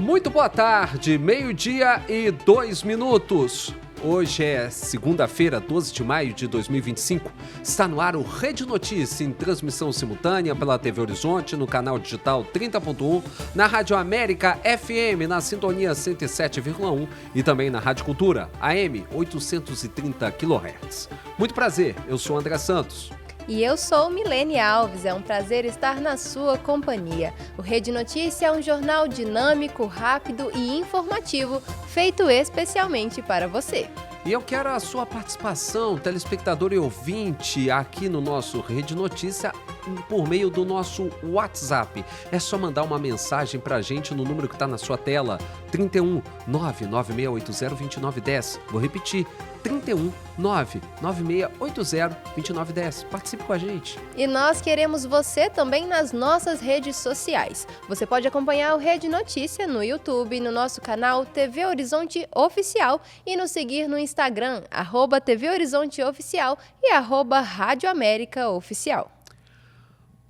Muito boa tarde, 12:02. Hoje é segunda-feira, 12 de maio de 2025. Está no ar o Rede Notícia, em transmissão simultânea pela TV Horizonte, no canal digital 30.1, na Rádio América FM, na sintonia 107,1 e também na Rádio Cultura, AM 830 kHz. Muito prazer, eu sou André Santos. E eu sou Milene Alves, é um prazer estar na sua companhia. O Rede Notícia é um jornal dinâmico, rápido e informativo, feito especialmente para você. E eu quero a sua participação, telespectador e ouvinte, aqui no nosso Rede Notícia, por meio do nosso WhatsApp. É só mandar uma mensagem pra gente no número que está na sua tela, 31 996802910. Vou repetir, 31 996802910. Participe com a gente. E nós queremos você também nas nossas redes sociais. Você pode acompanhar o Rede Notícia no YouTube, no nosso canal TV Horizonte Oficial e nos seguir no Instagram, @TV Horizonte Oficial e @Rádio América Oficial.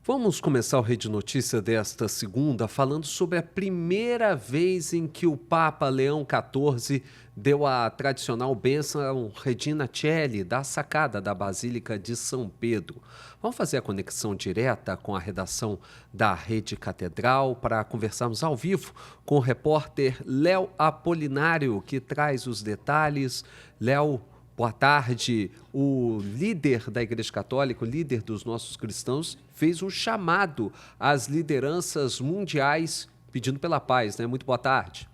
Vamos começar o Rede Notícia desta segunda falando sobre a primeira vez em que o Papa Leão XIV deu a tradicional bênção Regina Coeli da sacada da Basílica de São Pedro. Vamos fazer a conexão direta com a redação da Rede Catedral para conversarmos ao vivo com o repórter Léo Apolinário, que traz os detalhes. Léo, boa tarde. O líder da Igreja Católica, o líder dos nossos cristãos, fez um chamado às lideranças mundiais pedindo pela paz, né? Muito boa tarde.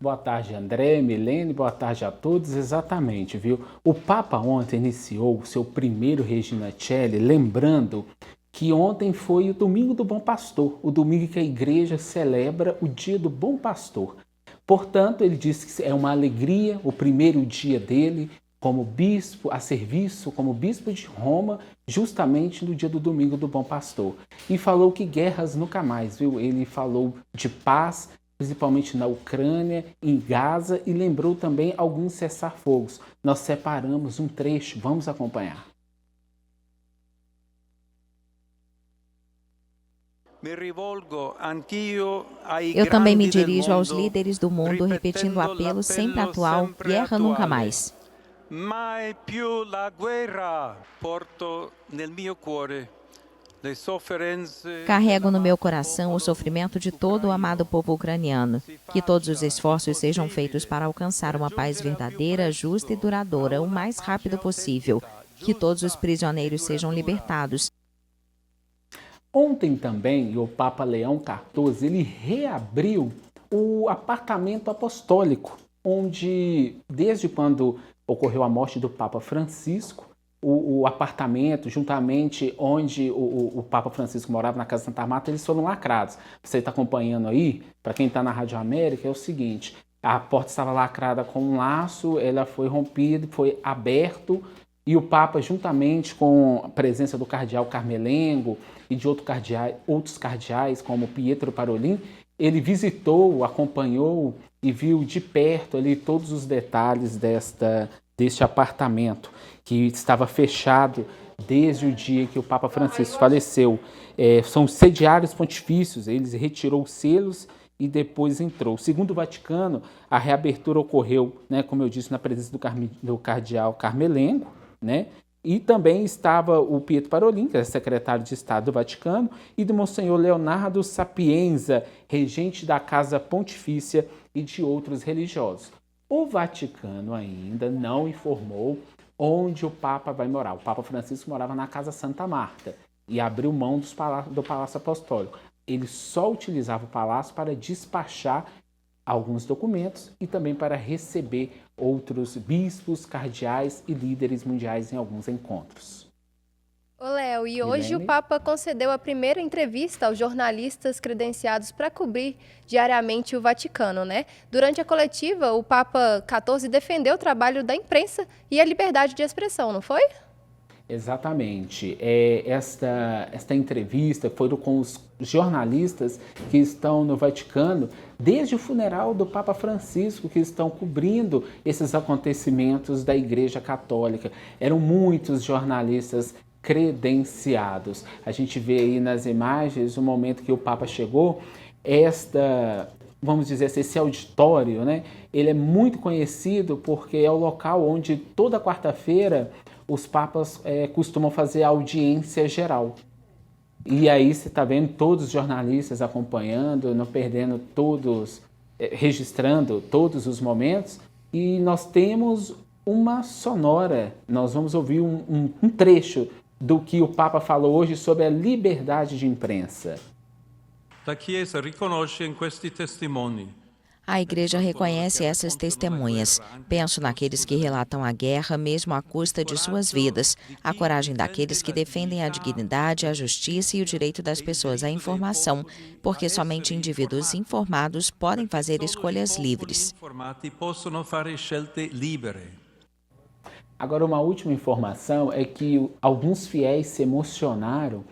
Boa tarde, André, Milene, boa tarde a todos. Exatamente, viu? O Papa ontem iniciou o seu primeiro Regina Coeli, lembrando que ontem foi o Domingo do Bom Pastor, o domingo que a Igreja celebra o Dia do Bom Pastor. Portanto, ele disse que é uma alegria o primeiro dia dele como bispo, a serviço, como bispo de Roma, justamente no dia do Domingo do Bom Pastor. E falou que guerras nunca mais, viu? Ele falou de paz, principalmente na Ucrânia, em Gaza, e lembrou também alguns cessar-fogos. Nós separamos um trecho, vamos acompanhar. Eu também me dirijo aos líderes do mundo, repetindo o apelo sempre atual: guerra nunca mais. Mai più la guerra, porto nel mio cuore le sofferenze. Carrego no meu coração o sofrimento de todo o amado povo ucraniano. Que todos os esforços sejam feitos para alcançar uma paz verdadeira, justa e duradoura o mais rápido possível. Que todos os prisioneiros sejam libertados. Ontem também, o Papa Leão XIV, ele reabriu o apartamento apostólico, onde, desde quando ocorreu a morte do Papa Francisco, o apartamento, juntamente onde o Papa Francisco morava, na Casa Santa Marta, eles foram lacrados. Você está acompanhando aí, para quem está na Rádio América, é o seguinte: a porta estava lacrada com um laço, ela foi rompida, foi aberto, e o Papa, juntamente com a presença do cardeal Carmelengo e de outros cardeais, como Pietro Parolin, ele visitou, acompanhou e viu de perto ali todos os detalhes deste apartamento, que estava fechado desde o dia que o Papa Francisco faleceu. São os sediários pontifícios, eles retirou os selos e depois entrou. Segundo o Vaticano, a reabertura ocorreu, né, como eu disse, na presença do cardeal Carmelengo, né? E também estava o Pietro Parolin, que é secretário de Estado do Vaticano, e do Monsenhor Leonardo Sapienza, regente da Casa Pontifícia, e de outros religiosos. O Vaticano ainda não informou onde o Papa vai morar. O Papa Francisco morava na Casa Santa Marta e abriu mão do Palácio Apostólico. Ele só utilizava o palácio para despachar alguns documentos e também para receber outros bispos, cardeais e líderes mundiais em alguns encontros. Ô Léo, e hoje o Papa concedeu a primeira entrevista aos jornalistas credenciados para cobrir diariamente o Vaticano, né? Durante a coletiva, o Papa XIV defendeu o trabalho da imprensa e a liberdade de expressão, não foi? Exatamente. Esta entrevista foi com os jornalistas que estão no Vaticano desde o funeral do Papa Francisco, que estão cobrindo esses acontecimentos da Igreja Católica. Eram muitos jornalistas credenciados. A gente vê aí nas imagens o momento que o Papa chegou, vamos dizer assim, esse auditório, né, ele é muito conhecido porque é o local onde toda quarta-feira os papas costumam fazer a audiência geral. E aí você está vendo todos os jornalistas acompanhando, não perdendo todos, registrando todos os momentos. E nós temos uma sonora, nós vamos ouvir um trecho do que o Papa falou hoje sobre a liberdade de imprensa. La Chiesa riconosce in questi testimoni. A Igreja reconhece essas testemunhas. Penso naqueles que relatam a guerra, mesmo à custa de suas vidas, a coragem daqueles que defendem a dignidade, a justiça e o direito das pessoas à informação, porque somente indivíduos informados podem fazer escolhas livres. Agora, uma última informação é que alguns fiéis se emocionaram,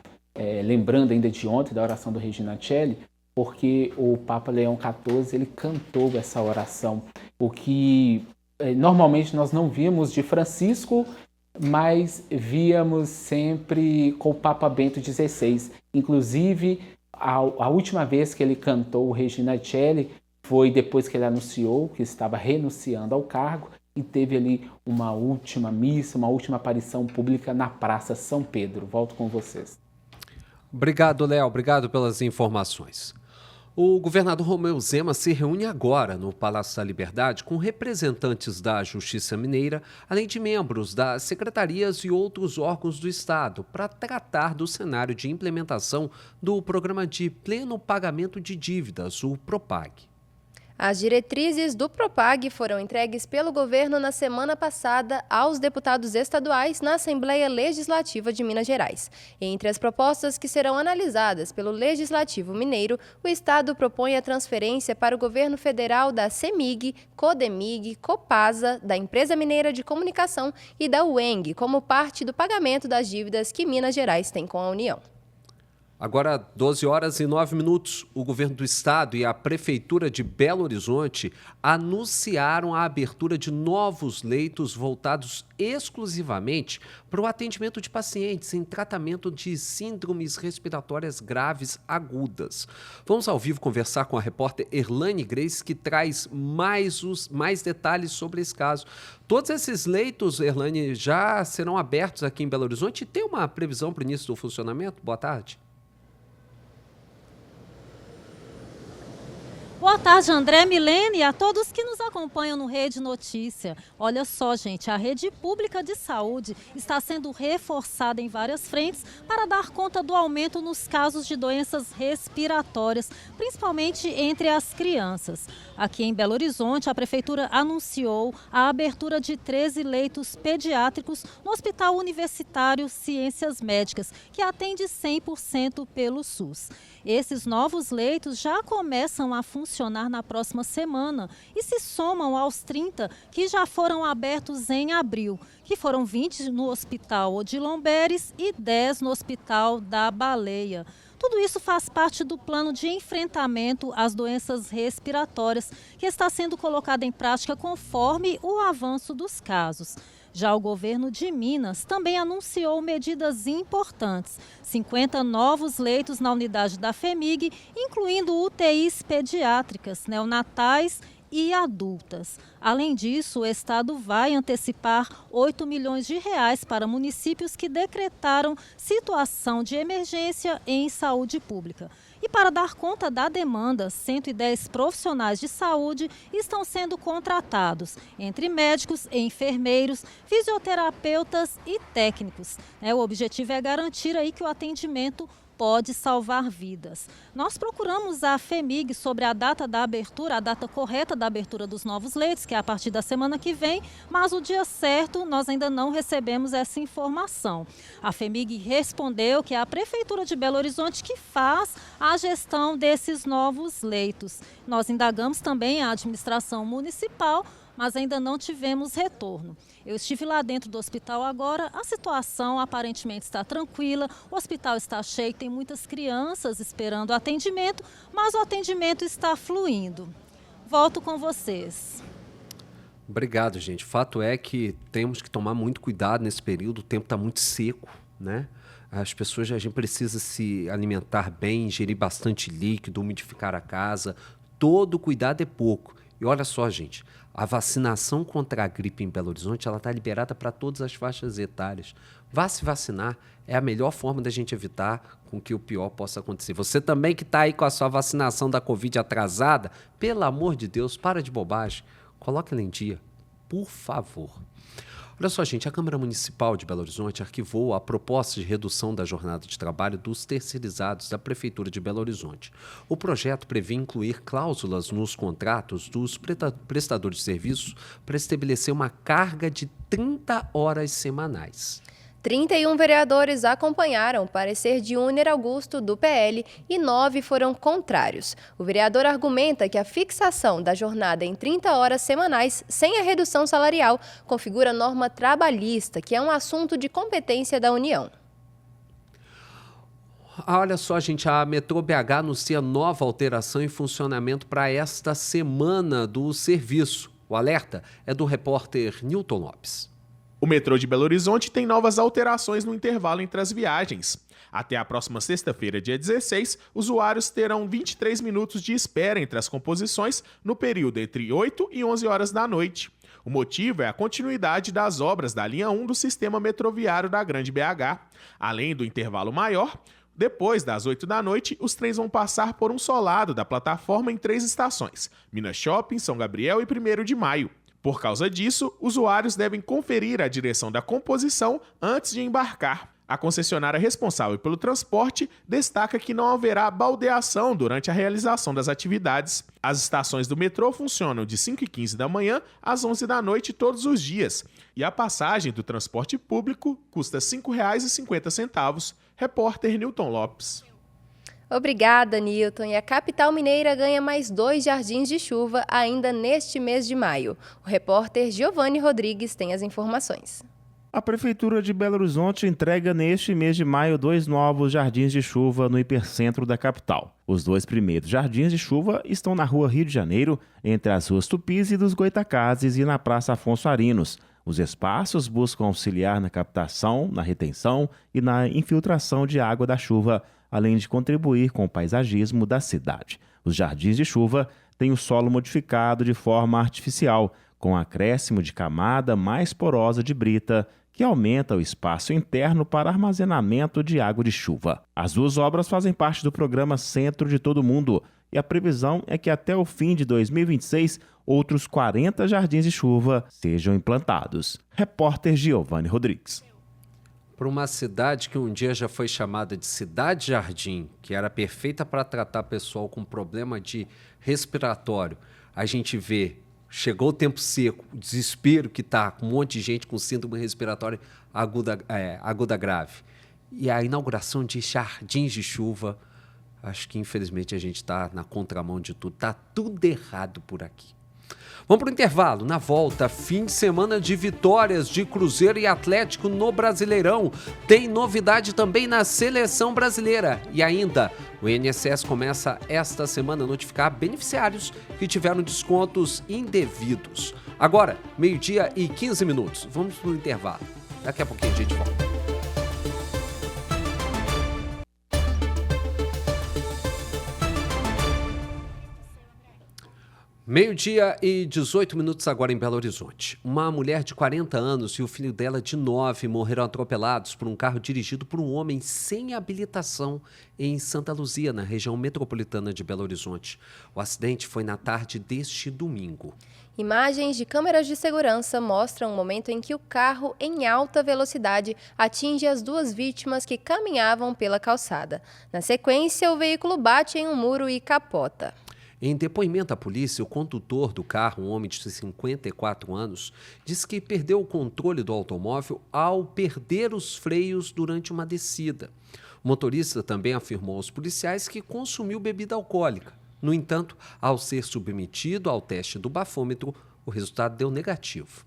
lembrando ainda de ontem, da oração do Regina Coeli, porque o Papa Leão XIV ele cantou essa oração, o que normalmente nós não víamos de Francisco, mas víamos sempre com o Papa Bento XVI. Inclusive, a última vez que ele cantou o Regina Coeli foi depois que ele anunciou que estava renunciando ao cargo e teve ali uma última missa, uma última aparição pública na Praça São Pedro. Volto com vocês. Obrigado, Léo. Obrigado pelas informações. O governador Romeu Zema se reúne agora no Palácio da Liberdade com representantes da Justiça Mineira, além de membros das secretarias e outros órgãos do Estado, para tratar do cenário de implementação do Programa de Pleno Pagamento de Dívidas, o PROPAG. As diretrizes do PROPAG foram entregues pelo governo na semana passada aos deputados estaduais na Assembleia Legislativa de Minas Gerais. Entre as propostas que serão analisadas pelo Legislativo Mineiro, o Estado propõe a transferência para o governo federal da CEMIG, CODEMIG, COPASA, da Empresa Mineira de Comunicação e da UENG, como parte do pagamento das dívidas que Minas Gerais tem com a União. Agora, 12h09, o governo do estado e a prefeitura de Belo Horizonte anunciaram a abertura de novos leitos voltados exclusivamente para o atendimento de pacientes em tratamento de síndromes respiratórias graves agudas. Vamos ao vivo conversar com a repórter Erlane Grace, que traz mais detalhes sobre esse caso. Todos esses leitos, Erlane, já serão abertos aqui em Belo Horizonte e tem uma previsão para o início do funcionamento? Boa tarde. Boa tarde, André, Milene e a todos que nos acompanham no Rede Notícia. Olha só, gente, a rede pública de saúde está sendo reforçada em várias frentes para dar conta do aumento nos casos de doenças respiratórias, principalmente entre as crianças. Aqui em Belo Horizonte, a Prefeitura anunciou a abertura de 13 leitos pediátricos no Hospital Universitário Ciências Médicas, que atende 100% pelo SUS. Esses novos leitos já começam a funcionar na próxima semana e se somam aos 30 que já foram abertos em abril, que foram 20 no Hospital Odilon Beres e 10 no Hospital da Baleia. Tudo isso faz parte do plano de enfrentamento às doenças respiratórias que está sendo colocado em prática conforme o avanço dos casos. Já o governo de Minas também anunciou medidas importantes. 50 novos leitos na unidade da FEMIG, incluindo UTIs pediátricas, neonatais e adultas. Além disso, o Estado vai antecipar R$8 milhões para municípios que decretaram situação de emergência em saúde pública. E para dar conta da demanda, 110 profissionais de saúde estão sendo contratados, entre médicos, enfermeiros, fisioterapeutas e técnicos. O objetivo é garantir aí que o atendimento pode salvar vidas. Nós procuramos a FEMIG sobre a data da abertura, a data correta da abertura dos novos leitos, que é a partir da semana que vem, mas o dia certo nós ainda não recebemos essa informação. A FEMIG respondeu que é a Prefeitura de Belo Horizonte que faz a gestão desses novos leitos. Nós indagamos também a administração municipal, mas ainda não tivemos retorno. Eu estive lá dentro do hospital agora, a situação aparentemente está tranquila, o hospital está cheio, tem muitas crianças esperando atendimento, mas o atendimento está fluindo. Volto com vocês. Obrigado, gente. Fato é que temos que tomar muito cuidado nesse período, o tempo está muito seco, né? As pessoas, a gente precisa se alimentar bem, ingerir bastante líquido, umidificar a casa. todo cuidado é pouco. E olha só, gente, a vacinação contra a gripe em Belo Horizonte está liberada para todas as faixas etárias. Vá se vacinar, é a melhor forma da gente evitar com que o pior possa acontecer. Você também que está aí com a sua vacinação da Covid atrasada, pelo amor de Deus, para de bobagem, coloque ela em dia, por favor. Olha só, gente, a Câmara Municipal de Belo Horizonte arquivou a proposta de redução da jornada de trabalho dos terceirizados da Prefeitura de Belo Horizonte. O projeto prevê incluir cláusulas nos contratos dos prestadores de serviços para estabelecer uma carga de 30 horas semanais. 31 vereadores acompanharam o parecer de Uner Augusto, do PL, e 9 foram contrários. O vereador argumenta que a fixação da jornada em 30 horas semanais, sem a redução salarial, configura norma trabalhista, que é um assunto de competência da União. Olha só, gente, a Metrô BH anuncia nova alteração em funcionamento para esta semana do serviço. O alerta é do repórter Newton Lopes. O metrô de Belo Horizonte tem novas alterações no intervalo entre as viagens. Até a próxima sexta-feira, dia 16, usuários terão 23 minutos de espera entre as composições no período entre 8 e 11 horas da noite. O motivo é a continuidade das obras da linha 1 do sistema metroviário da Grande BH. Além do intervalo maior, depois das 8 da noite, os trens vão passar por um solado da plataforma em 3 estações: Minas Shopping, São Gabriel e 1º de Maio. Por causa disso, usuários devem conferir a direção da composição antes de embarcar. A concessionária responsável pelo transporte destaca que não haverá baldeação durante a realização das atividades. As estações do metrô funcionam de 5h15 da manhã às 11 da noite todos os dias. E a passagem do transporte público custa R$ 5,50. Repórter Newton Lopes. Obrigada, Nilton. E a capital mineira ganha mais 2 jardins de chuva ainda neste mês de maio. O repórter Giovanni Rodrigues tem as informações. A Prefeitura de Belo Horizonte entrega neste mês de maio 2 novos jardins de chuva no hipercentro da capital. Os 2 primeiros jardins de chuva estão na Rua Rio de Janeiro, entre as ruas Tupis e dos Goitacazes, e na Praça Afonso Arinos. Os espaços buscam auxiliar na captação, na retenção e na infiltração de água da chuva, além de contribuir com o paisagismo da cidade. Os jardins de chuva têm o solo modificado de forma artificial, com acréscimo de camada mais porosa de brita, que aumenta o espaço interno para armazenamento de água de chuva. As 2 obras fazem parte do programa Centro de Todo Mundo, e a previsão é que até o fim de 2026, outros 40 jardins de chuva sejam implantados. Repórter Giovanni Rodrigues. Para uma cidade que um dia já foi chamada de Cidade Jardim, que era perfeita para tratar pessoal com problema de respiratório, a gente vê, chegou o tempo seco, o desespero que está, com um monte de gente com síndrome respiratória aguda grave. E a inauguração de jardins de chuva, acho que infelizmente a gente está na contramão de tudo, está tudo errado por aqui. Vamos para o intervalo. Na volta, fim de semana de vitórias de Cruzeiro e Atlético no Brasileirão. Tem novidade também na seleção brasileira. E ainda, o INSS começa esta semana a notificar beneficiários que tiveram descontos indevidos. Agora, 12h15. Vamos para o intervalo. Daqui a pouquinho a gente volta. 12h18 agora em Belo Horizonte. Uma mulher de 40 anos e o filho dela de 9 morreram atropelados por um carro dirigido por um homem sem habilitação em Santa Luzia, na região metropolitana de Belo Horizonte. O acidente foi na tarde deste domingo. Imagens de câmeras de segurança mostram o momento em que o carro, em alta velocidade, atinge as 2 vítimas que caminhavam pela calçada. Na sequência, o veículo bate em um muro e capota. Em depoimento à polícia, o condutor do carro, um homem de 54 anos, disse que perdeu o controle do automóvel ao perder os freios durante uma descida. O motorista também afirmou aos policiais que consumiu bebida alcoólica. No entanto, ao ser submetido ao teste do bafômetro, o resultado deu negativo.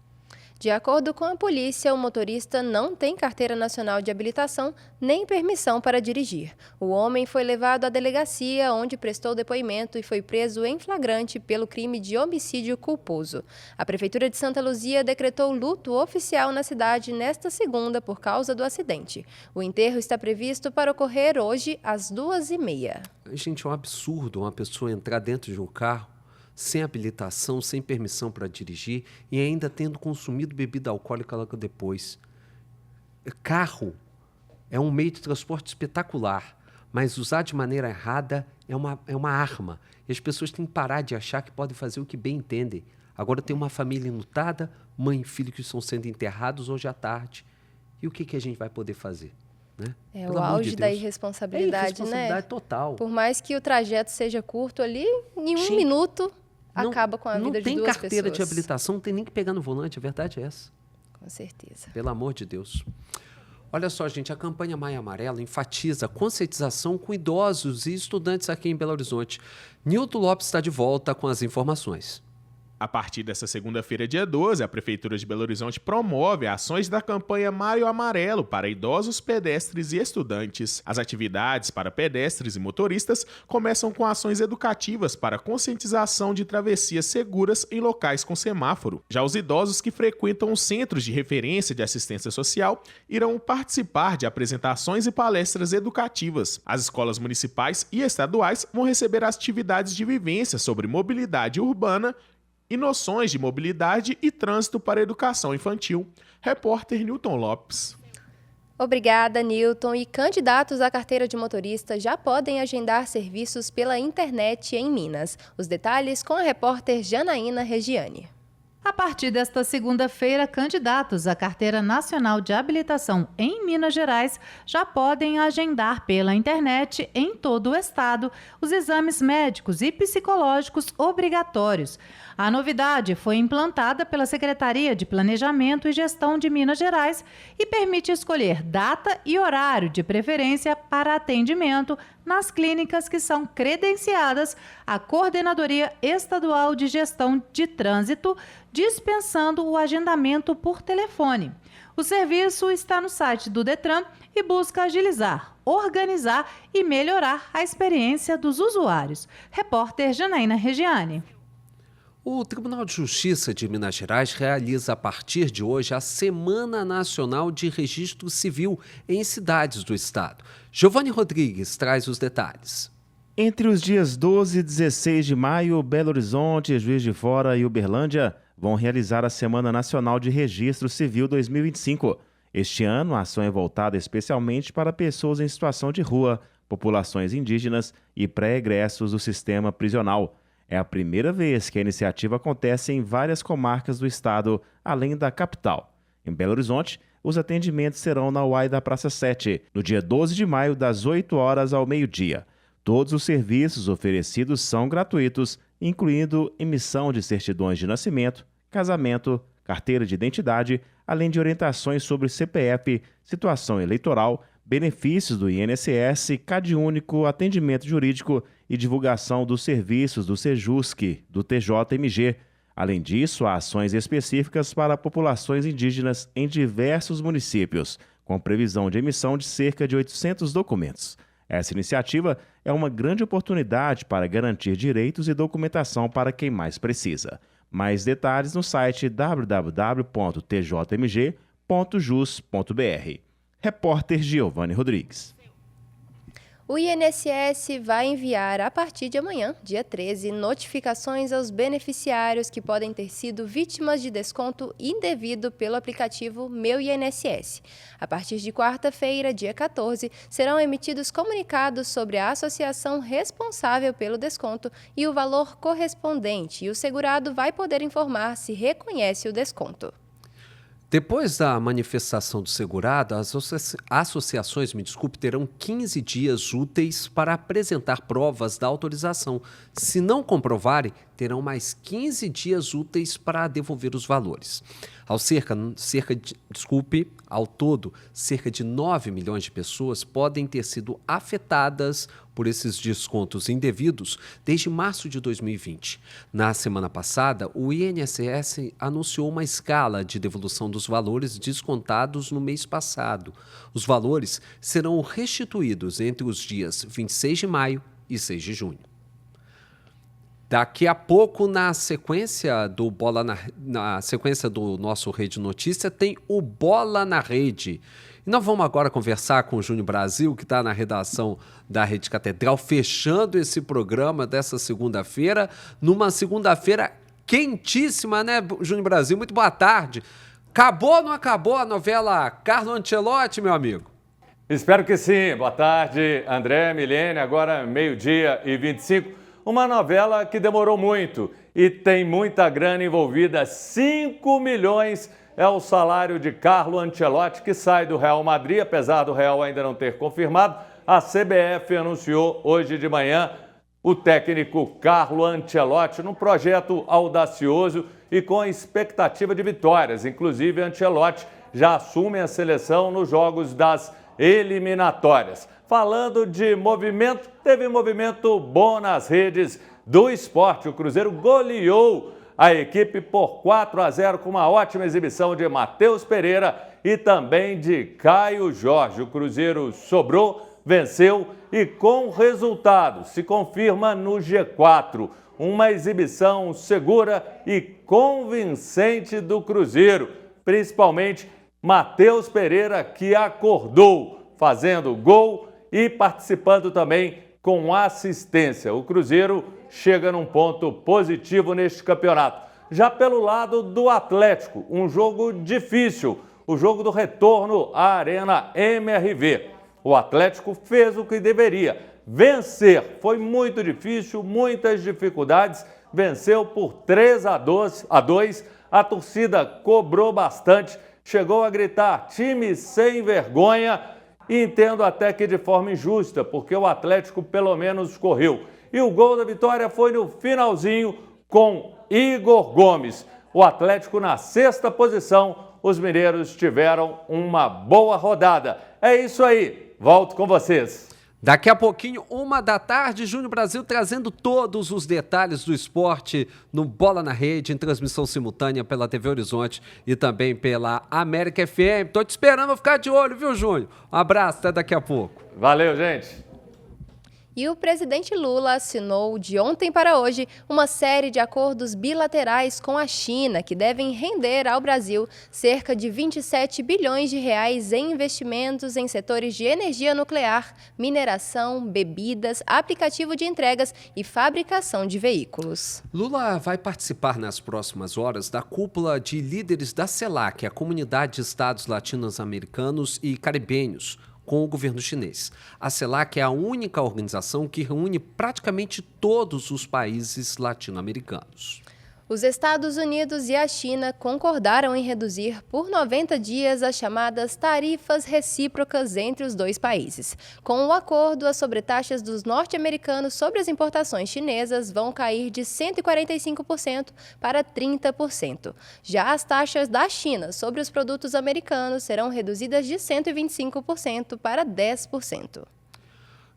De acordo com a polícia, o motorista não tem carteira nacional de habilitação nem permissão para dirigir. O homem foi levado à delegacia, onde prestou depoimento e foi preso em flagrante pelo crime de homicídio culposo. A Prefeitura de Santa Luzia decretou luto oficial na cidade nesta segunda por causa do acidente. O enterro está previsto para ocorrer hoje às 2h30. Gente, é um absurdo uma pessoa entrar dentro de um carro sem habilitação, sem permissão para dirigir e ainda tendo consumido bebida alcoólica logo depois. Carro é um meio de transporte espetacular, mas usar de maneira errada é uma arma. E as pessoas têm que parar de achar que podem fazer o que bem entendem. Agora tem uma família enlutada, mãe e filho que estão sendo enterrados hoje à tarde. E o que a gente vai poder fazer? Né? É o auge da irresponsabilidade, irresponsabilidade total. Por mais que o trajeto seja curto ali, em um minuto acaba com a vida de duas pessoas. Não tem carteira de habilitação, não tem nem que pegar no volante, a verdade é essa. Com certeza. Pelo amor de Deus. Olha só, gente, a campanha Maio Amarelo enfatiza a conscientização com idosos e estudantes aqui em Belo Horizonte. Nilton Lopes está de volta com as informações. A partir desta segunda-feira, dia 12, a Prefeitura de Belo Horizonte promove ações da campanha Maio Amarelo para idosos, pedestres e estudantes. As atividades para pedestres e motoristas começam com ações educativas para conscientização de travessias seguras em locais com semáforo. Já os idosos que frequentam os centros de referência de assistência social irão participar de apresentações e palestras educativas. As escolas municipais e estaduais vão receber atividades de vivência sobre mobilidade urbana e noções de mobilidade e trânsito para a educação infantil. Repórter Nilton Lopes. Obrigada, Nilton. E candidatos à carteira de motorista já podem agendar serviços pela internet em Minas. Os detalhes com a repórter Janaína Regiane. A partir desta segunda-feira, candidatos à Carteira Nacional de Habilitação em Minas Gerais já podem agendar pela internet em todo o estado os exames médicos e psicológicos obrigatórios. A novidade foi implantada pela Secretaria de Planejamento e Gestão de Minas Gerais e permite escolher data e horário de preferência para atendimento nas clínicas que são credenciadas à Coordenadoria Estadual de Gestão de Trânsito, dispensando o agendamento por telefone. O serviço está no site do Detran e busca agilizar, organizar e melhorar a experiência dos usuários. Repórter Janaína Regiane. O Tribunal de Justiça de Minas Gerais realiza a partir de hoje a Semana Nacional de Registro Civil em cidades do estado. Giovanni Rodrigues traz os detalhes. Entre os dias 12 e 16 de maio, Belo Horizonte, Juiz de Fora e Uberlândia vão realizar a Semana Nacional de Registro Civil 2025. Este ano, a ação é voltada especialmente para pessoas em situação de rua, populações indígenas e pré-egressos do sistema prisional. É a primeira vez que a iniciativa acontece em várias comarcas do estado, além da capital. Em Belo Horizonte, os atendimentos serão na UAI da Praça 7, no dia 12 de maio, das 8 horas ao meio-dia. Todos os serviços oferecidos são gratuitos, incluindo emissão de certidões de nascimento, casamento, carteira de identidade, além de orientações sobre CPF, situação eleitoral, benefícios do INSS, CadÚnico, atendimento jurídico e divulgação dos serviços do Sejusc, do TJMG. Além disso, há ações específicas para populações indígenas em diversos municípios, com previsão de emissão de cerca de 800 documentos. Essa iniciativa é uma grande oportunidade para garantir direitos e documentação para quem mais precisa. Mais detalhes no site www.tjmg.jus.br. Repórter Giovanni Rodrigues. O INSS vai enviar, a partir de amanhã, dia 13, notificações aos beneficiários que podem ter sido vítimas de desconto indevido pelo aplicativo Meu INSS. A partir de quarta-feira, dia 14, serão emitidos comunicados sobre a associação responsável pelo desconto e o valor correspondente, e o segurado vai poder informar se reconhece o desconto. Depois da manifestação do segurado, as associações, terão 15 dias úteis para apresentar provas da autorização. Se não comprovarem, terão mais 15 dias úteis para devolver os valores. Ao todo, cerca de 9 milhões de pessoas podem ter sido afetadas por esses descontos indevidos desde março de 2020. Na semana passada, o INSS anunciou uma escala de devolução dos valores descontados no mês passado. Os valores serão restituídos entre os dias 26 de maio e 6 de junho. Daqui a pouco, na sequência do nosso Rede Notícia, tem o Bola na Rede. E nós vamos agora conversar com o Júnior Brasil, que está na redação da Rede Catedral, fechando esse programa dessa segunda-feira, numa segunda-feira quentíssima, né, Júnior Brasil? Muito boa tarde. Acabou ou não acabou a novela Carlo Ancelotti, meu amigo? Espero que sim. Boa tarde, André, Milene, agora 12h25. Uma novela que demorou muito e tem muita grana envolvida. 5 milhões é o salário de Carlo Ancelotti, que sai do Real Madrid, apesar do Real ainda não ter confirmado. A CBF anunciou hoje de manhã o técnico Carlo Ancelotti num projeto audacioso e com expectativa de vitórias. Inclusive, Ancelotti já assume a seleção nos jogos das eliminatórias. Falando de movimento, teve movimento bom nas redes do esporte. O Cruzeiro goleou a equipe por 4-0 com uma ótima exibição de Matheus Pereira e também de Caio Jorge. O Cruzeiro sobrou, venceu e com resultado se confirma no G4. Uma exibição segura e convincente do Cruzeiro, principalmente Matheus Pereira, que acordou fazendo gol e participando também com assistência. O Cruzeiro chega num ponto positivo neste campeonato. Já pelo lado do Atlético, um jogo difícil, o jogo do retorno à Arena MRV. O Atlético fez o que deveria, vencer. Foi muito difícil, muitas dificuldades, venceu por 3-2. A torcida cobrou bastante, chegou a gritar: time sem vergonha. E entendo até que de forma injusta, porque o Atlético pelo menos correu. E o gol da vitória foi no finalzinho com Igor Gomes. O Atlético na 6ª posição, os mineiros tiveram uma boa rodada. É isso aí, volto com vocês. Daqui a pouquinho, 13h, Júnior Brasil trazendo todos os detalhes do esporte no Bola na Rede, em transmissão simultânea pela TV Horizonte e também pela América FM. Tô te esperando, vou ficar de olho, viu, Júnior? Um abraço, até daqui a pouco. Valeu, gente. E o presidente Lula assinou de ontem para hoje uma série de acordos bilaterais com a China que devem render ao Brasil cerca de 27 bilhões de reais em investimentos em setores de energia nuclear, mineração, bebidas, aplicativo de entregas e fabricação de veículos. Lula vai participar nas próximas horas da cúpula de líderes da CELAC, a Comunidade de Estados Latino-Americanos e Caribenhos, com o governo chinês. A CELAC é a única organização que reúne praticamente todos os países latino-americanos. Os Estados Unidos e a China concordaram em reduzir por 90 dias as chamadas tarifas recíprocas entre os dois países. Com o acordo, as sobretaxas dos norte-americanos sobre as importações chinesas vão cair de 145% para 30%. Já as taxas da China sobre os produtos americanos serão reduzidas de 125% para 10%.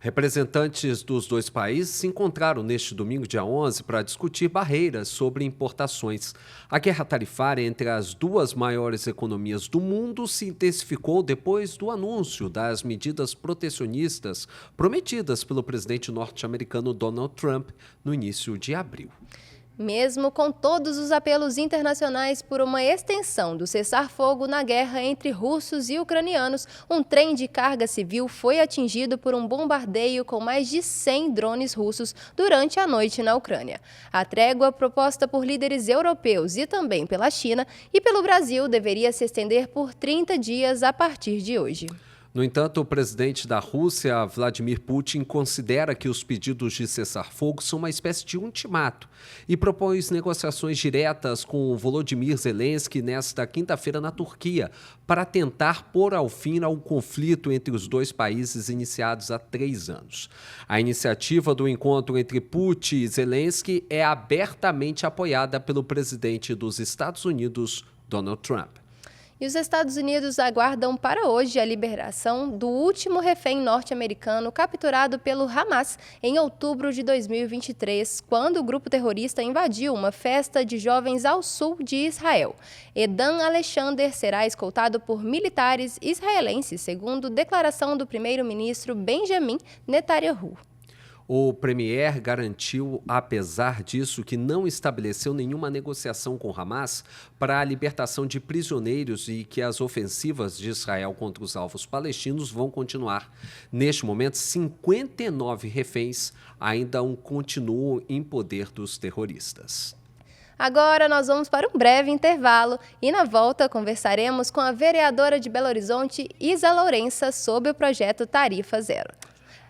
Representantes dos dois países se encontraram neste domingo, dia 11, para discutir barreiras sobre importações. A guerra tarifária entre as duas maiores economias do mundo se intensificou depois do anúncio das medidas protecionistas prometidas pelo presidente norte-americano Donald Trump no início de abril. Mesmo com todos os apelos internacionais por uma extensão do cessar-fogo na guerra entre russos e ucranianos, um trem de carga civil foi atingido por um bombardeio com mais de 100 drones russos durante a noite na Ucrânia. A trégua proposta por líderes europeus e também pela China e pelo Brasil deveria se estender por 30 dias a partir de hoje. No entanto, o presidente da Rússia, Vladimir Putin, considera que os pedidos de cessar-fogo são uma espécie de ultimato e propôs negociações diretas com Volodymyr Zelensky nesta quinta-feira na Turquia para tentar pôr ao fim ao conflito entre os dois países iniciados há 3 anos. A iniciativa do encontro entre Putin e Zelensky é abertamente apoiada pelo presidente dos Estados Unidos, Donald Trump. E os Estados Unidos aguardam para hoje a liberação do último refém norte-americano capturado pelo Hamas em outubro de 2023, quando o grupo terrorista invadiu uma festa de jovens ao sul de Israel. Edan Alexander será escoltado por militares israelenses, segundo declaração do primeiro-ministro Benjamin Netanyahu. O premier garantiu, apesar disso, que não estabeleceu nenhuma negociação com Hamas para a libertação de prisioneiros e que as ofensivas de Israel contra os alvos palestinos vão continuar. Neste momento, 59 reféns ainda continuam em poder dos terroristas. Agora nós vamos para um breve intervalo e na volta conversaremos com a vereadora de Belo Horizonte, Isa Lourença, sobre o projeto Tarifa Zero.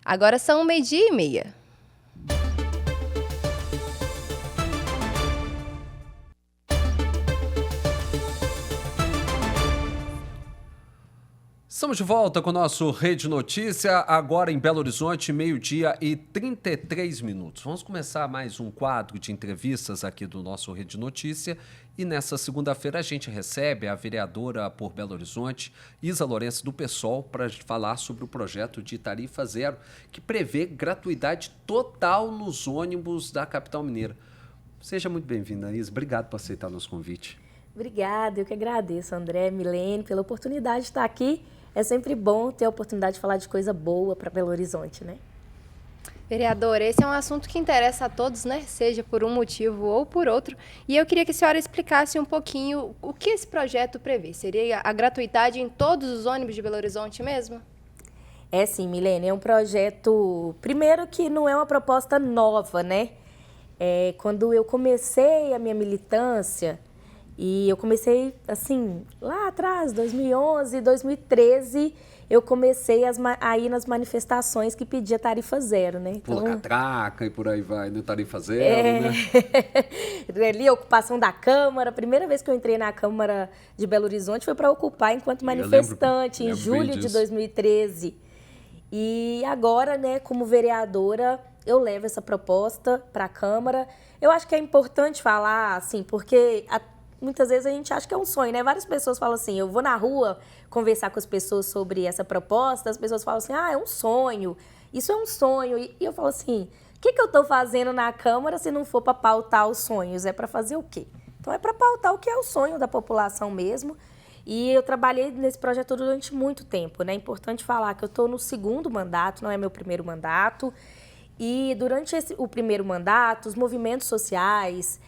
Agora são 12:30. Estamos de volta com o nosso Rede Notícia, agora em Belo Horizonte, 12:33. Vamos começar mais um quadro de entrevistas aqui do nosso Rede Notícia e nessa segunda-feira a gente recebe a vereadora por Belo Horizonte, Isa Lourença, do PSOL, para falar sobre o projeto de Tarifa Zero, que prevê gratuidade total nos ônibus da capital mineira. Seja muito bem-vinda, Isa. Obrigado por aceitar nosso convite. Obrigada, eu que agradeço, André, Milene, pela oportunidade de estar aqui. É sempre bom ter a oportunidade de falar de coisa boa para Belo Horizonte, né? Vereadora, esse é um assunto que interessa a todos, né? Seja por um motivo ou por outro. E eu queria que a senhora explicasse um pouquinho o que esse projeto prevê. Seria a gratuidade em todos os ônibus de Belo Horizonte mesmo? É sim, Milene, é um projeto, primeiro que não é uma proposta nova, né? Quando eu comecei a minha militância, e eu comecei, assim, lá atrás, 2011, 2013, eu comecei a ir nas manifestações que pedia tarifa zero, né? Pula catraca e por aí vai, no tarifa zero, né? Ali, a ocupação da Câmara. A primeira vez que eu entrei na Câmara de Belo Horizonte foi para ocupar enquanto manifestante, em julho de 2013. E agora, né, como vereadora, eu levo essa proposta para a Câmara. Eu acho que é importante falar, assim, porque muitas vezes a gente acha que é um sonho, né? Várias pessoas falam assim, eu vou na rua conversar com as pessoas sobre essa proposta, as pessoas falam assim, é um sonho, isso é um sonho. E eu falo assim, o que eu estou fazendo na Câmara se não for para pautar os sonhos? É para fazer o quê? Então é para pautar o que é o sonho da população mesmo. E eu trabalhei nesse projeto durante muito tempo, né? É importante falar que eu estou no 2º mandato, não é meu primeiro mandato. E durante o primeiro mandato, os movimentos sociais,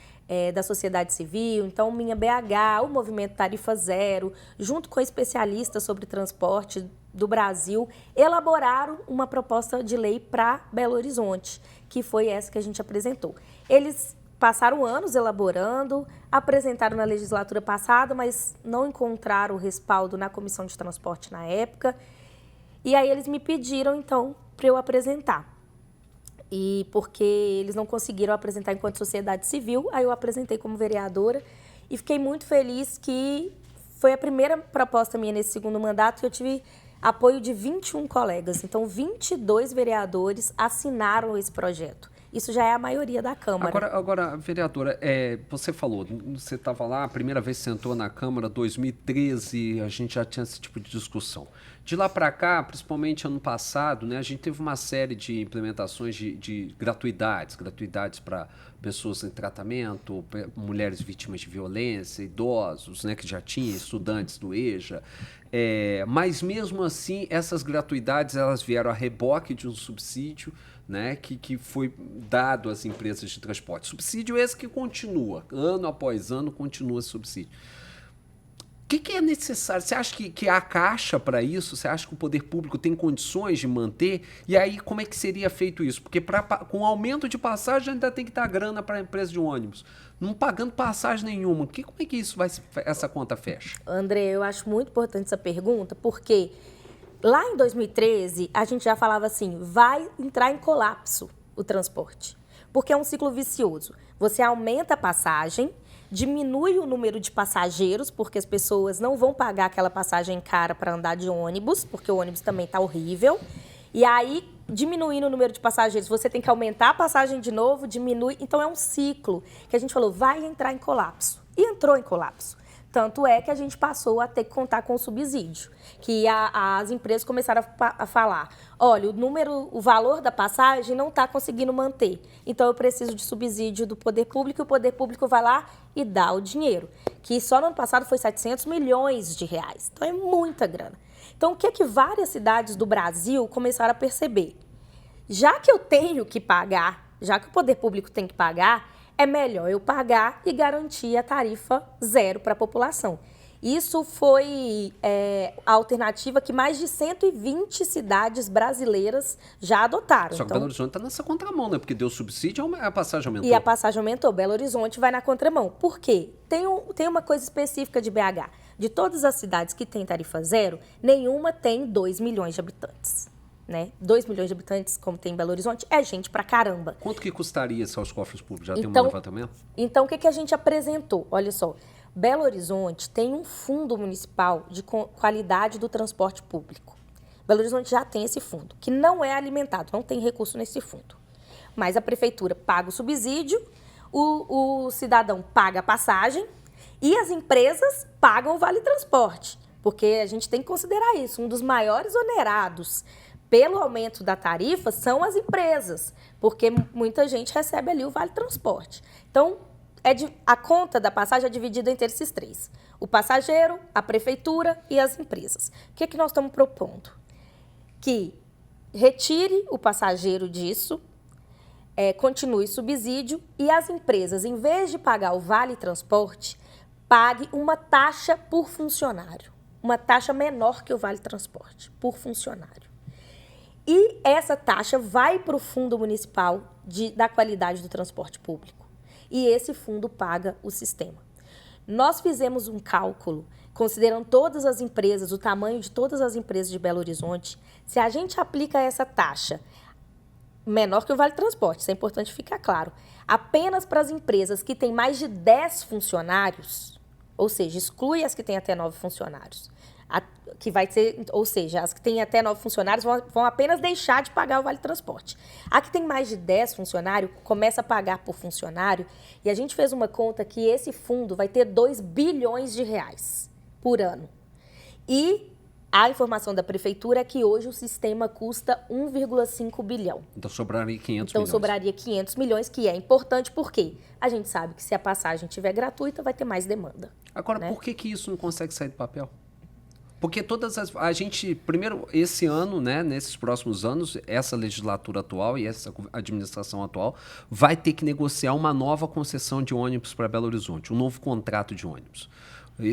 da sociedade civil, então Minha BH, o movimento Tarifa Zero, junto com especialistas sobre transporte do Brasil, elaboraram uma proposta de lei para Belo Horizonte, que foi essa que a gente apresentou. Eles passaram anos elaborando, apresentaram na legislatura passada, mas não encontraram o respaldo na Comissão de Transporte na época, e aí eles me pediram, então, para eu apresentar. E porque eles não conseguiram apresentar enquanto sociedade civil, aí eu apresentei como vereadora e fiquei muito feliz que foi a primeira proposta minha nesse 2º mandato e eu tive apoio de 21 colegas. Então, 22 vereadores assinaram esse projeto. Isso já é a maioria da Câmara. Agora, vereadora, você falou, você estava lá, a primeira vez que sentou na Câmara, 2013, a gente já tinha esse tipo de discussão. De lá para cá, principalmente ano passado, né, a gente teve uma série de implementações de gratuidades para pessoas em tratamento, mulheres vítimas de violência, idosos, né, que já tinham, estudantes do EJA. Mas mesmo assim, essas gratuidades elas vieram a reboque de um subsídio, né, que foi dado às empresas de transporte. Subsídio esse que continua, ano após ano, continua esse subsídio. O que é necessário? Você acha que há caixa para isso? Você acha que o poder público tem condições de manter? E aí, como é que seria feito isso? Porque com aumento de passagem ainda tem que dar grana para a empresa de ônibus. Não pagando passagem nenhuma. Como é que essa conta fecha? André, eu acho muito importante essa pergunta, porque lá em 2013, a gente já falava assim, vai entrar em colapso o transporte, porque é um ciclo vicioso. Você aumenta a passagem, diminui o número de passageiros, porque as pessoas não vão pagar aquela passagem cara para andar de ônibus, porque o ônibus também está horrível. E aí, diminuindo o número de passageiros, você tem que aumentar a passagem de novo, diminui. Então, é um ciclo que a gente falou, vai entrar em colapso. E entrou em colapso. Tanto é que a gente passou a ter que contar com o subsídio, que as empresas começaram a falar, olha, o valor da passagem não está conseguindo manter, então eu preciso de subsídio do poder público, e o poder público vai lá e dá o dinheiro, que só no ano passado foi 700 milhões de reais, então é muita grana. Então, o que várias cidades do Brasil começaram a perceber? Já que eu tenho que pagar, já que o poder público tem que pagar, é melhor eu pagar e garantir a tarifa zero para a população. Isso foi a alternativa que mais de 120 cidades brasileiras já adotaram. Só que Belo Horizonte está nessa contramão, né? Porque deu subsídio e a passagem aumentou. E a passagem aumentou. Belo Horizonte vai na contramão. Por quê? Tem uma coisa específica de BH. De todas as cidades que têm tarifa zero, nenhuma tem 2 milhões de habitantes. Né? 2 milhões de habitantes, como tem em Belo Horizonte, é gente pra caramba. Quanto que custaria isso aos cofres públicos? Já tem um levantamento? Então, o que a gente apresentou? Olha só, Belo Horizonte tem um fundo municipal de qualidade do transporte público. Belo Horizonte já tem esse fundo, que não é alimentado, não tem recurso nesse fundo. Mas a prefeitura paga o subsídio, o cidadão paga a passagem e as empresas pagam o vale transporte. Porque a gente tem que considerar isso, um dos maiores onerados pelo aumento da tarifa são as empresas, porque muita gente recebe ali o vale transporte. Então, a conta da passagem é dividida entre esses três. O passageiro, a prefeitura e as empresas. O que nós estamos propondo? Que retire o passageiro disso, continue subsídio e as empresas, em vez de pagar o vale transporte, pague uma taxa por funcionário. Uma taxa menor que o vale transporte por funcionário. E essa taxa vai para o Fundo Municipal da Qualidade do Transporte Público. E esse fundo paga o sistema. Nós fizemos um cálculo, considerando todas as empresas, o tamanho de todas as empresas de Belo Horizonte. Se a gente aplica essa taxa, menor que o Vale Transporte, isso é importante ficar claro, apenas para as empresas que têm mais de 10 funcionários, ou seja, exclui as que têm até 9 funcionários, que vai ser, ou seja, as que têm até 9 funcionários vão apenas deixar de pagar o Vale Transporte. A que tem mais de 10 funcionários começa a pagar por funcionário e a gente fez uma conta que esse fundo vai ter 2 bilhões de reais por ano. E a informação da prefeitura é que hoje o sistema custa 1,5 bilhão. Então sobraria 500 milhões. Então sobraria 500 milhões, que é importante porque a gente sabe que se a passagem estiver gratuita vai ter mais demanda. Agora, por que isso não consegue sair do papel? Porque a gente, primeiro, esse ano, né, nesses próximos anos, essa legislatura atual e essa administração atual vai ter que negociar uma nova concessão de ônibus para Belo Horizonte, um novo contrato de ônibus.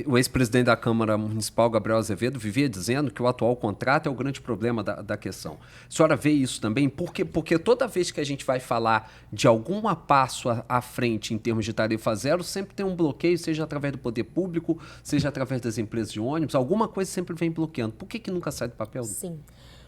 O ex-presidente da Câmara Municipal, Gabriel Azevedo, vivia dizendo que o atual contrato é o grande problema da questão. A senhora vê isso também? Porque toda vez que a gente vai falar de algum passo à frente em termos de tarifa zero, sempre tem um bloqueio, seja através do poder público, seja através das empresas de ônibus, alguma coisa sempre vem bloqueando. Por que nunca sai do papel? Sim.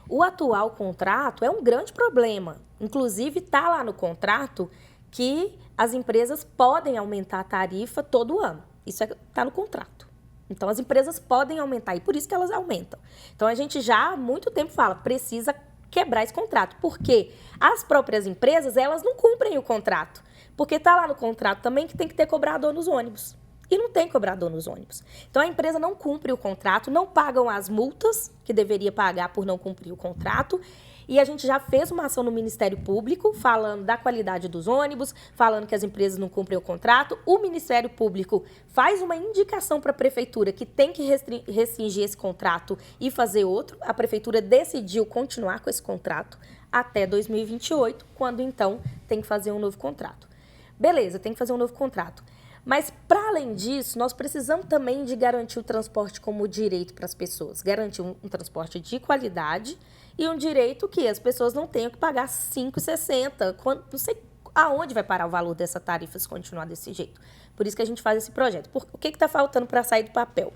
O atual contrato é um grande problema. Inclusive, está lá no contrato que as empresas podem aumentar a tarifa todo ano. Isso está no contrato. Então, as empresas podem aumentar e por isso que elas aumentam. Então, a gente já há muito tempo fala, precisa quebrar esse contrato. Porque as próprias empresas, elas não cumprem o contrato. Porque está lá no contrato também que tem que ter cobrador nos ônibus. E não tem cobrador nos ônibus. Então, a empresa não cumpre o contrato, não pagam as multas que deveria pagar por não cumprir o contrato. E a gente já fez uma ação no Ministério Público falando da qualidade dos ônibus, falando que as empresas não cumprem o contrato. O Ministério Público faz uma indicação para a Prefeitura que tem que restringir esse contrato e fazer outro. A Prefeitura decidiu continuar com esse contrato até 2028, quando então tem que fazer um novo contrato. Beleza, tem que fazer um novo contrato. Mas, para além disso, nós precisamos também de garantir o transporte como direito para as pessoas. Garantir um transporte de qualidade e um direito que as pessoas não tenham que pagar R$ 5,60. Não sei aonde vai parar o valor dessa tarifa se continuar desse jeito. Por isso que a gente faz esse projeto. O que está faltando para sair do papel?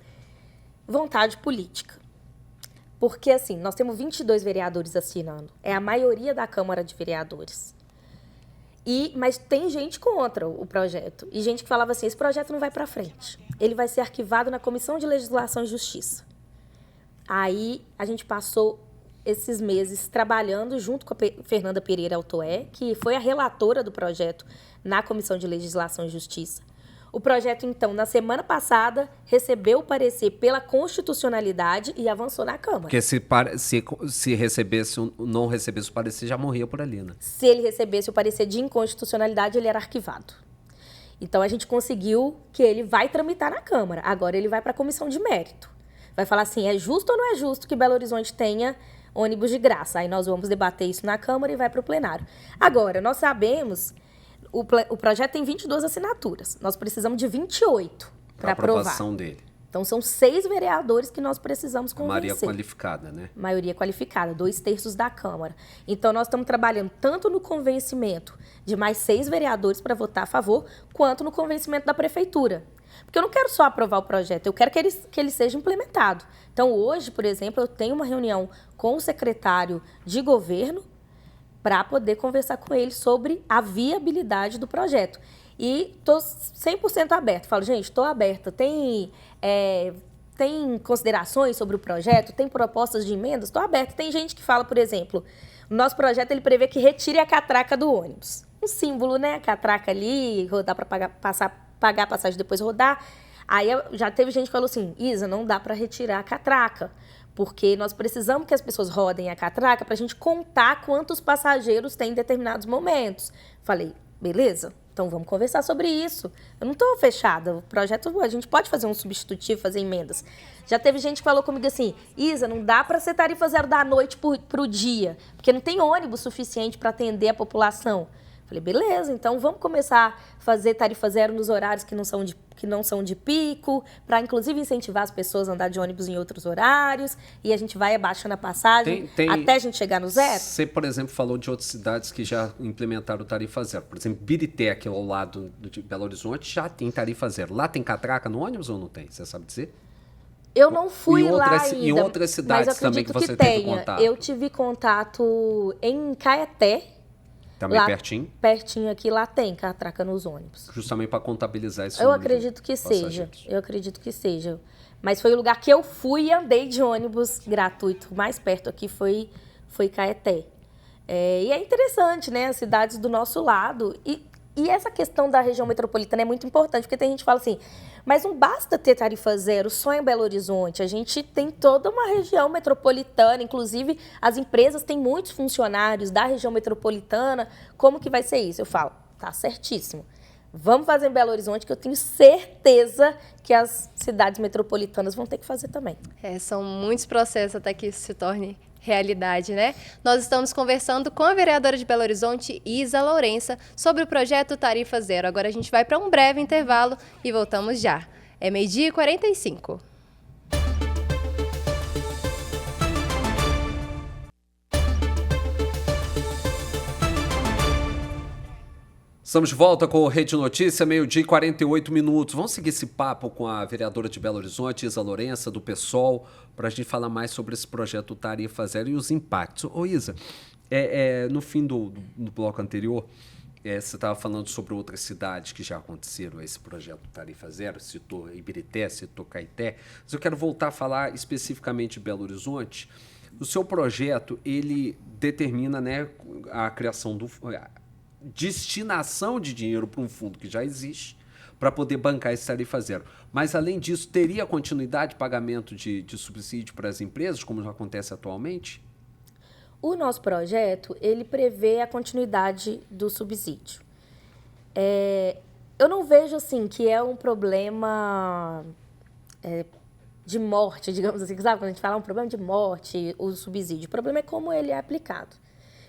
Vontade política. Porque, assim, nós temos 22 vereadores assinando. É a maioria da Câmara de Vereadores. Mas tem gente contra o projeto. E gente que falava assim, esse projeto não vai para frente. Ele vai ser arquivado na Comissão de Legislação e Justiça. Aí, a gente passou esses meses trabalhando junto com a Fernanda Pereira Altoé, que foi a relatora do projeto na Comissão de Legislação e Justiça. O projeto, então, na semana passada, recebeu o parecer pela constitucionalidade e avançou na Câmara. Porque se recebesse, não recebesse o parecer, já morria por ali, né? Se ele recebesse o parecer de inconstitucionalidade, ele era arquivado. Então, a gente conseguiu que ele vai tramitar na Câmara. Agora, ele vai para a comissão de mérito. Vai falar assim, é justo ou não é justo que Belo Horizonte tenha ônibus de graça? Aí nós vamos debater isso na Câmara e vai para o plenário. Agora, nós sabemos... O projeto tem 22 assinaturas. Nós precisamos de 28 para aprovar. Aprovação dele. Então, são 6 vereadores que nós precisamos convencer. Maioria qualificada, né? Maioria qualificada, 2/3 da Câmara. Então, nós estamos trabalhando tanto no convencimento de mais 6 vereadores para votar a favor, quanto no convencimento da Prefeitura. Porque eu não quero só aprovar o projeto, eu quero que ele seja implementado. Então, hoje, por exemplo, eu tenho uma reunião com o secretário de governo para poder conversar com ele sobre a viabilidade do projeto. E estou 100% aberta. Falo, gente, estou aberta. Tem considerações sobre o projeto? Tem propostas de emendas? Estou aberta. Tem gente que fala, por exemplo, o nosso projeto ele prevê que retire a catraca do ônibus. Um símbolo, né? A catraca ali, rodar para pagar a passagem e depois rodar. Aí já teve gente que falou assim, Isa, não dá para retirar a catraca. Porque nós precisamos que as pessoas rodem a catraca para a gente contar quantos passageiros tem em determinados momentos. Falei, beleza, então vamos conversar sobre isso. Eu não estou fechada, o projeto, a gente pode fazer um substitutivo, fazer emendas. Já teve gente que falou comigo assim, Isa, não dá para ser tarifa zero da noite para o dia, porque não tem ônibus suficiente para atender a população. Falei, beleza, então vamos começar a fazer tarifa zero nos horários que não são de pico, para inclusive incentivar as pessoas a andar de ônibus em outros horários, e a gente vai abaixando a passagem até a gente chegar no zero. Você, por exemplo, falou de outras cidades que já implementaram tarifa zero. Por exemplo, Birité, que é ao lado de Belo Horizonte, já tem tarifa zero. Lá tem catraca no ônibus ou não tem? Você sabe dizer? Eu não fui lá ainda. Em outras cidades também que você teve contato? Eu tive contato em Caeté. Também lá, pertinho? Pertinho aqui, lá tem catraca nos ônibus. Justamente para contabilizar esse Eu acredito que seja. Mas foi o lugar que eu fui e andei de ônibus gratuito. Mais perto aqui foi Caeté. E é interessante, né? As cidades do nosso lado. E essa questão da região metropolitana é muito importante, porque tem gente que fala assim, mas não basta ter tarifa zero só em Belo Horizonte, a gente tem toda uma região metropolitana, inclusive as empresas têm muitos funcionários da região metropolitana, como que vai ser isso? Eu falo, tá certíssimo. Vamos fazer em Belo Horizonte, que eu tenho certeza que as cidades metropolitanas vão ter que fazer também. São muitos processos até que isso se torne realidade, né? Nós estamos conversando com a vereadora de Belo Horizonte, Isa Lourença, sobre o projeto Tarifa Zero. Agora a gente vai para um breve intervalo e voltamos já. É 12h45. Estamos de volta com o Rede Notícia, 12h48. Vamos seguir esse papo com a vereadora de Belo Horizonte, Isa Lourença, do PSOL, para a gente falar mais sobre esse projeto Tarifa Zero e os impactos. Ô Isa, no fim do bloco anterior, você estava falando sobre outras cidades que já aconteceram esse projeto Tarifa Zero, citou Ibirité, citou Caeté, mas eu quero voltar a falar especificamente de Belo Horizonte. O seu projeto, ele determina, né, a criação destinação de dinheiro para um fundo que já existe para poder bancar esse tarifa zero. Mas, além disso, teria continuidade de pagamento de subsídio para as empresas, como já acontece atualmente? O nosso projeto, ele prevê a continuidade do subsídio. Eu não vejo, assim, que é um problema de morte, digamos assim, sabe? Quando a gente fala um problema de morte, o subsídio. O problema é como ele é aplicado.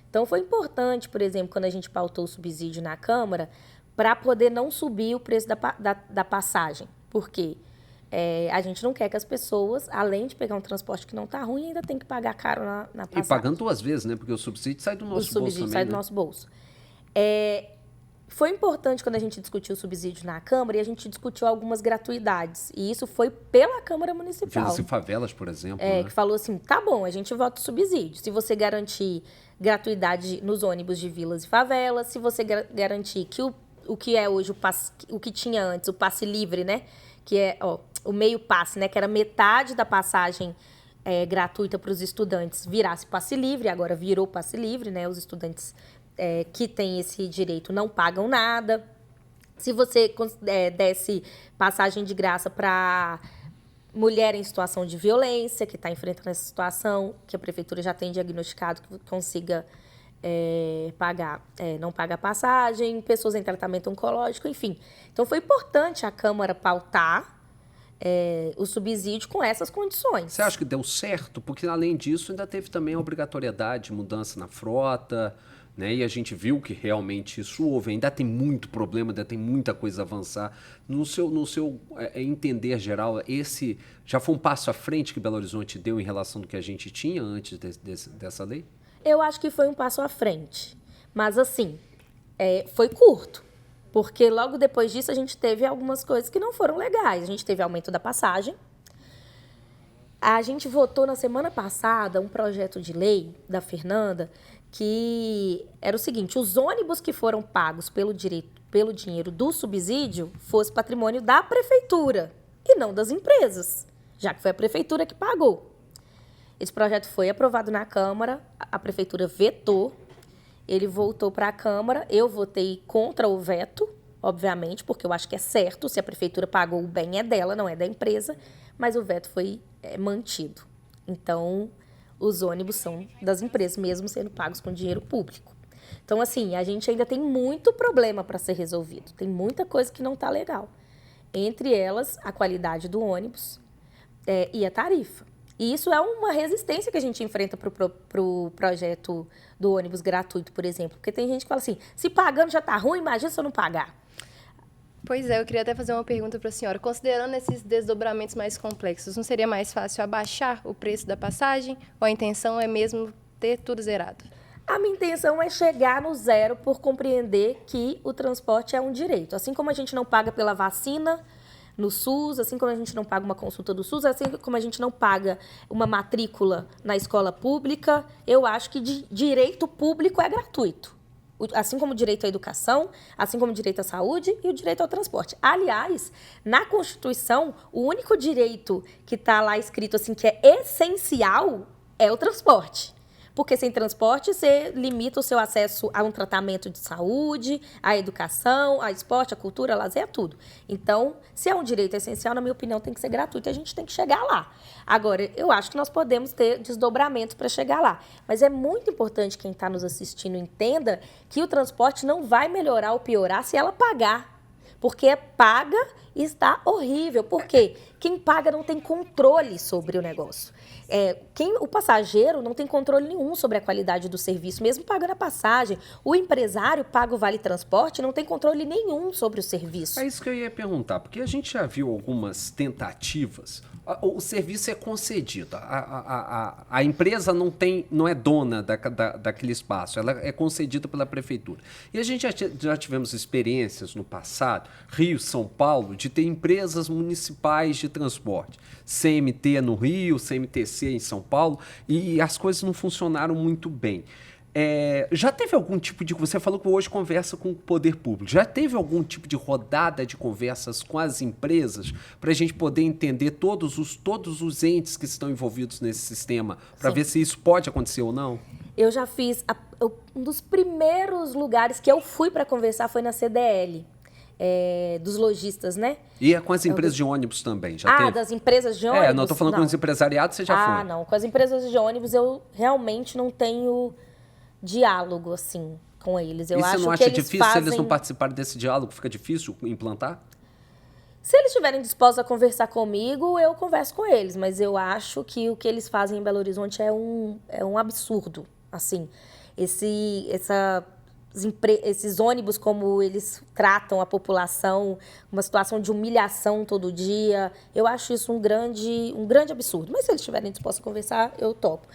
Então, foi importante, por exemplo, quando a gente pautou o subsídio na Câmara, para poder não subir o preço da passagem. Por quê? A gente não quer que as pessoas, além de pegar um transporte que não está ruim, ainda tem que pagar caro na passagem. E pagando 2 vezes, né? Porque o subsídio sai do nosso bolso também. O subsídio sai do nosso bolso. Foi importante quando a gente discutiu o subsídio na Câmara e a gente discutiu algumas gratuidades. E isso foi pela Câmara Municipal. Vilas e favelas, por exemplo. Que falou assim, tá bom, a gente vota o subsídio. Se você garantir gratuidade nos ônibus de vilas e favelas, se você garantir que o que é hoje o que tinha antes, o passe livre, né? Que é o meio passe, né? Que era metade da passagem gratuita para os estudantes, virasse passe livre, agora virou passe livre, né? Os estudantes que têm esse direito não pagam nada. Se você desse passagem de graça para mulher em situação de violência, que está enfrentando essa situação, que a prefeitura já tem diagnosticado que consiga não pagar passagem, pessoas em tratamento oncológico, enfim. Então, foi importante a Câmara pautar o subsídio com essas condições. Você acha que deu certo? Porque, além disso, ainda teve também a obrigatoriedade de mudança na frota, né? E a gente viu que realmente isso houve. Ainda tem muito problema, ainda tem muita coisa a avançar. No seu entender geral, esse já foi um passo à frente que Belo Horizonte deu em relação ao que a gente tinha antes dessa lei? Eu acho que foi um passo à frente. Mas, assim, foi curto. Porque logo depois disso a gente teve algumas coisas que não foram legais. A gente teve aumento da passagem. A gente votou na semana passada um projeto de lei da Fernanda que era o seguinte: os ônibus que foram pagos pelo dinheiro do subsídio fosse patrimônio da prefeitura e não das empresas, já que foi a prefeitura que pagou. Esse projeto foi aprovado na Câmara, a prefeitura vetou, ele voltou para a Câmara, eu votei contra o veto, obviamente, porque eu acho que é certo, se a prefeitura pagou, o bem é dela, não é da empresa, mas o veto foi mantido. Então, os ônibus são das empresas, mesmo sendo pagos com dinheiro público. Então, assim, a gente ainda tem muito problema para ser resolvido. Tem muita coisa que não está legal. Entre elas, a qualidade do ônibus e a tarifa. E isso é uma resistência que a gente enfrenta para o projeto do ônibus gratuito, por exemplo. Porque tem gente que fala assim, se pagando já está ruim, imagina se eu não pagar. Pois é, eu queria até fazer uma pergunta para a senhora. Considerando esses desdobramentos mais complexos, não seria mais fácil abaixar o preço da passagem? Ou a intenção é mesmo ter tudo zerado? A minha intenção é chegar no zero por compreender que o transporte é um direito. Assim como a gente não paga pela vacina no SUS, assim como a gente não paga uma consulta do SUS, assim como a gente não paga uma matrícula na escola pública, eu acho que direito público é gratuito. Assim como o direito à educação, assim como o direito à saúde e o direito ao transporte. Aliás, na Constituição, o único direito que está lá escrito assim que é essencial é o transporte. Porque sem transporte, você limita o seu acesso a um tratamento de saúde, à educação, ao esporte, à cultura, ao lazer, a tudo. Então, se é um direito essencial, na minha opinião, tem que ser gratuito e a gente tem que chegar lá. Agora, eu acho que nós podemos ter desdobramentos para chegar lá. Mas é muito importante quem está nos assistindo entenda que o transporte não vai melhorar ou piorar se ela pagar. Porque paga e está horrível. Por quê? Quem paga não tem controle sobre o negócio. O passageiro não tem controle nenhum sobre a qualidade do serviço, mesmo pagando a passagem. O empresário paga o Vale Transporte não tem controle nenhum sobre o serviço. É isso que eu ia perguntar, porque a gente já viu algumas tentativas. O serviço é concedido. A empresa não é dona daquele espaço, ela é concedida pela prefeitura. E a gente já tivemos experiências no passado, Rio, São Paulo, de ter empresas municipais de transporte. CMT no Rio, CMTC em São Paulo, e as coisas não funcionaram muito bem. Já teve algum tipo de... Você falou que hoje conversa com o poder público. Já teve algum tipo de rodada de conversas com as empresas para a gente poder entender todos os entes que estão envolvidos nesse sistema, para ver se isso pode acontecer ou não? Eu já fiz... Um dos primeiros lugares que eu fui para conversar foi na CDL. Dos lojistas, né? E com as empresas de ônibus também, já teve? Das empresas de ônibus? Não, estou falando com os empresariados, você já foi? Não. Com as empresas de ônibus eu realmente não tenho diálogo, assim, com eles. E você não acha difícil, se eles não participarem desse diálogo, fica difícil implantar? Se eles estiverem dispostos a conversar comigo, eu converso com eles, mas eu acho que o que eles fazem em Belo Horizonte é um absurdo, assim. esses ônibus, como eles tratam a população, uma situação de humilhação todo dia. Eu acho isso um grande absurdo. Mas se eles estiverem dispostos a conversar, eu topo.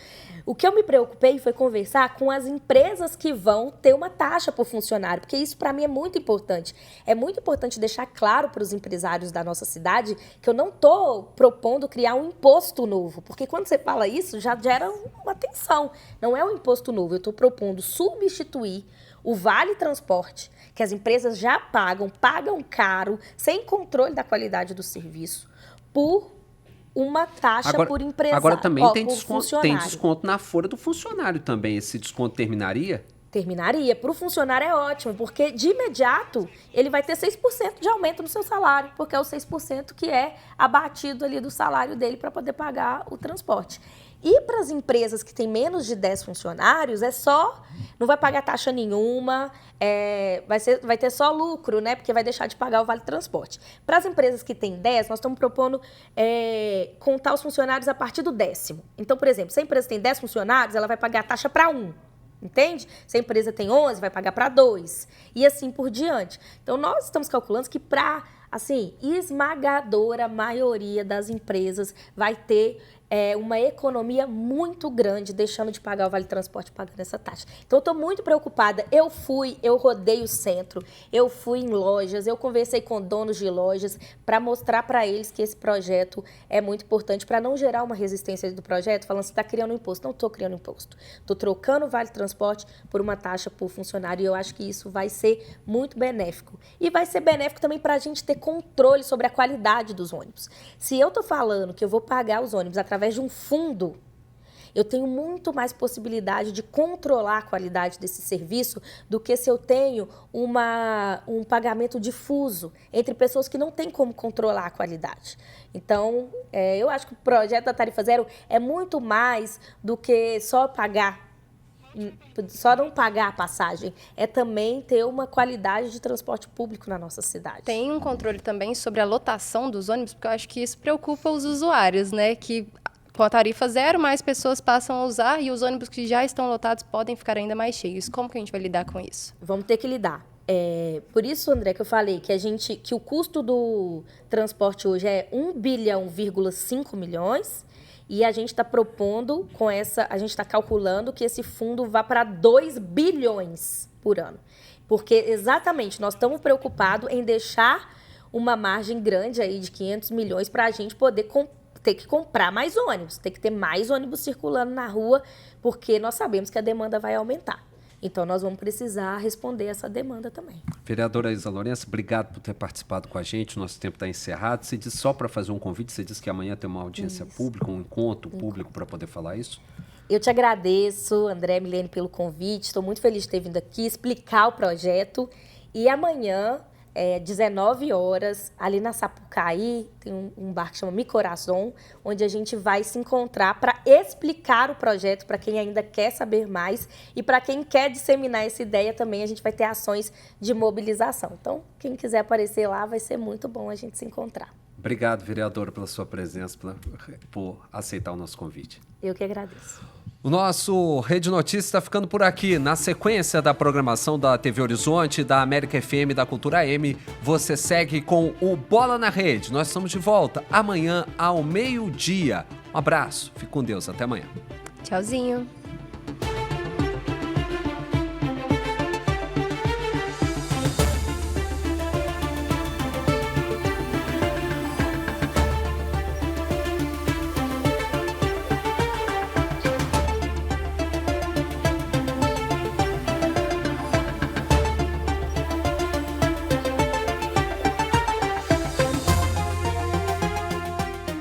O que eu me preocupei foi conversar com as empresas que vão ter uma taxa por funcionário, porque isso para mim é muito importante. É muito importante deixar claro para os empresários da nossa cidade que eu não estou propondo criar um imposto novo, porque quando você fala isso já gera uma tensão. Não é um imposto novo, eu estou propondo substituir o Vale Transporte, que as empresas já pagam caro, sem controle da qualidade do serviço, por uma taxa por empresário. Agora também tem desconto na folha do funcionário também. Esse desconto terminaria? Terminaria. Para o funcionário é ótimo, porque de imediato ele vai ter 6% de aumento no seu salário, porque é o 6% que é abatido ali do salário dele para poder pagar o transporte. E para as empresas que têm menos de 10 funcionários, não vai pagar taxa nenhuma, vai ter só lucro, né? Porque vai deixar de pagar o Vale Transporte. Para as empresas que têm 10, nós estamos propondo contar os funcionários a partir do 10º. Então, por exemplo, se a empresa tem 10 funcionários, ela vai pagar a taxa para 1. Entende? Se a empresa tem 11, vai pagar para 2. E assim por diante. Então, nós estamos calculando que para, esmagadora maioria das empresas vai ter uma economia muito grande, deixando de pagar o Vale Transporte, pagando essa taxa. Então, eu estou muito preocupada. Eu rodei o centro, eu fui em lojas, eu conversei com donos de lojas para mostrar para eles que esse projeto é muito importante, para não gerar uma resistência do projeto, falando assim, está criando imposto. Não estou criando imposto. Estou trocando o Vale Transporte por uma taxa por funcionário, e eu acho que isso vai ser muito benéfico. E vai ser benéfico também para a gente ter controle sobre a qualidade dos ônibus. Se eu estou falando que eu vou pagar os ônibus através de um fundo, eu tenho muito mais possibilidade de controlar a qualidade desse serviço do que se eu tenho um pagamento difuso entre pessoas que não têm como controlar a qualidade. Então, eu acho que o projeto da Tarifa Zero é muito mais do que só não pagar a passagem, é também ter uma qualidade de transporte público na nossa cidade. Tem um controle também sobre a lotação dos ônibus, porque eu acho que isso preocupa os usuários, né? Que com a tarifa zero, mais pessoas passam a usar e os ônibus que já estão lotados podem ficar ainda mais cheios. Como que a gente vai lidar com isso? Vamos ter que lidar. Por isso, André, que eu falei que o custo do transporte hoje é 1,5 bilhão, e a gente está propondo a gente está calculando que esse fundo vá para 2 bilhões por ano. Porque exatamente nós estamos preocupados em deixar uma margem grande aí de 500 milhões para a gente poder ter que comprar mais ônibus, ter que ter mais ônibus circulando na rua, porque nós sabemos que a demanda vai aumentar. Então, nós vamos precisar responder essa demanda também. Vereadora Isa Lourenço, obrigado por ter participado com a gente. O nosso tempo está encerrado. Você disse, só para fazer um convite, você disse que amanhã tem uma audiência pública, um encontro público para poder falar isso? Eu te agradeço, André, Milene, pelo convite. Estou muito feliz de ter vindo aqui explicar o projeto. E amanhã, 19 horas, ali na Sapucaí, tem um bar que chama Mi Corazón, onde a gente vai se encontrar para explicar o projeto para quem ainda quer saber mais e para quem quer disseminar essa ideia também, a gente vai ter ações de mobilização. Então, quem quiser aparecer lá, vai ser muito bom a gente se encontrar. Obrigado, vereadora, pela sua presença, por aceitar o nosso convite. Eu que agradeço. O nosso Rede Notícias está ficando por aqui. Na sequência da programação da TV Horizonte, da América FM e da Cultura M, você segue com o Bola na Rede. Nós estamos de volta amanhã ao meio-dia. Um abraço, fique com Deus, até amanhã. Tchauzinho.